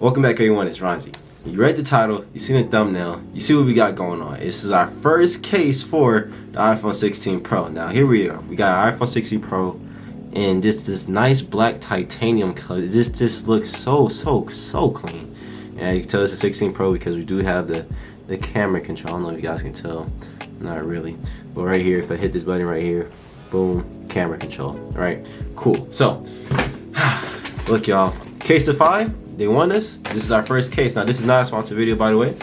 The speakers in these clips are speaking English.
Welcome back everyone, it's Ronz. You read the title, you seen the thumbnail, you see what we got going on. This is our first case for the iPhone 16 Pro. Now here we are, we got our iPhone 16 Pro and this nice black titanium color. This just looks so clean. And you can tell it's a 16 Pro because we do have the camera control. I don't know if you guys can tell, not really. But right here, if I hit this button right here, boom, camera control. Alright, cool. So, look y'all, Casetify. They want us. This is our first case. Now, this is not a sponsored video, by the way.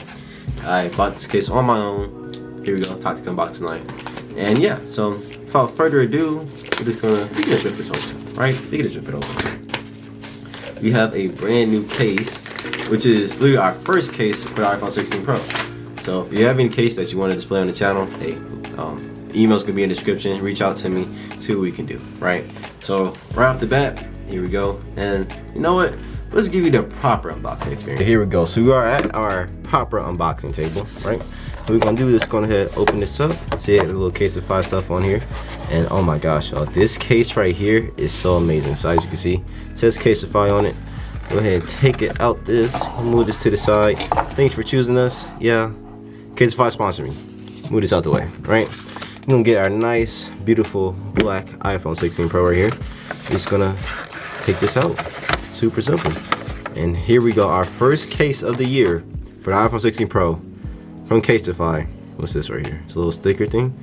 I bought this case on my own. Here we go, tactical unboxing knife. And yeah, so without further ado, we can just rip this open, right? We can just rip it open. We have a brand new case, which is literally our first case for the iPhone 16 Pro. So if you have any case that you want to display on the channel, hey, email's gonna be in the description. Reach out to me, see what we can do, right? So right off the bat, here we go. And you know what? Let's give you the proper unboxing experience. Here we go. So we are at our proper unboxing table, right? What we're gonna do is go ahead, open this up. See a little Casetify stuff on here. And oh my gosh, y'all, this case right here is so amazing. So as you can see, it says Casetify on it. Go ahead and take it out this. Move this to the side. Thanks for choosing us. Yeah, Casetify sponsor me. Move this out the way, right? We're gonna get our nice, beautiful black iPhone 16 Pro right here. Just gonna take this out. Super simple. And here we go, our first case of the year for the iPhone 16 Pro from Casetify. What's this right here? It's a little sticker thing.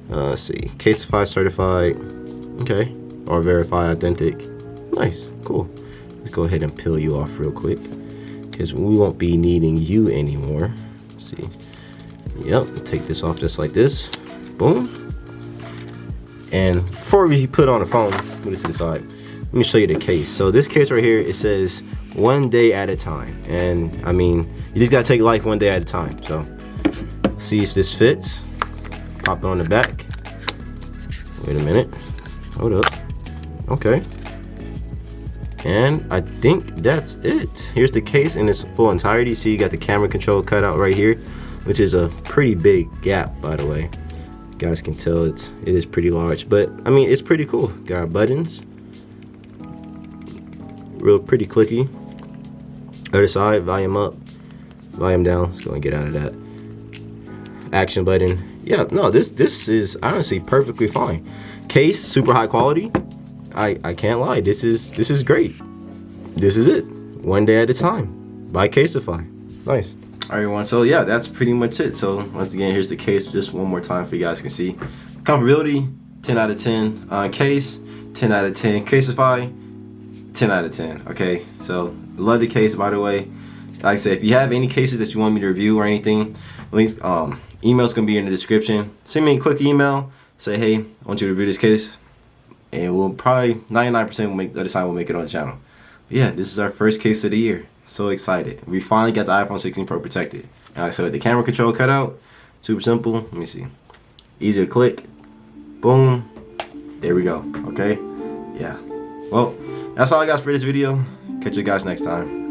Let's see, Casetify certified, okay, or verified authentic. Nice, cool. Let's go ahead and peel you off real quick because we won't be needing you anymore. Let's see. Yep, take this off just like this. Boom. And before we put on the phone, move this to the side. Let me show you the case. So this case right here, it says 1 day at a time. And I mean, you just gotta take life 1 day at a time. So see if this fits. Pop it on the back. Wait a minute. Hold up. Okay. And I think that's it. Here's the case in its full entirety. See, you got the camera control cut out right here, which is a pretty big gap, by the way. You guys can tell it is pretty large, but I mean, it's pretty cool. Got our buttons. Real pretty clicky. Other side, volume up, volume down. Let's go and get out of that. Action button. Yeah, no, this is honestly perfectly fine. Case, super high quality. I can't lie. This is great. This is it. 1 day at a time by Casetify. Nice. All right, everyone. So yeah, that's pretty much it. So once again, here's the case just one more time for you guys can see. Comfortability, 10 out of 10. Case, 10 out of 10. Casetify, 10 out of 10. Okay, so love the case, by the way. Like I said, if you have any cases that you want me to review or anything, links, email's gonna be in the description. Send me a quick email, say hey, I want you to review this case, and we'll probably 99% of the time we'll make it on the channel. But yeah, this is our first case of the year. So excited. We finally got the iPhone 16 Pro protected. And like I said, the camera control cut out, super simple. Let me see, easy to click, boom, there we go. Okay, yeah, well, that's all I got for this video. Catch you guys next time.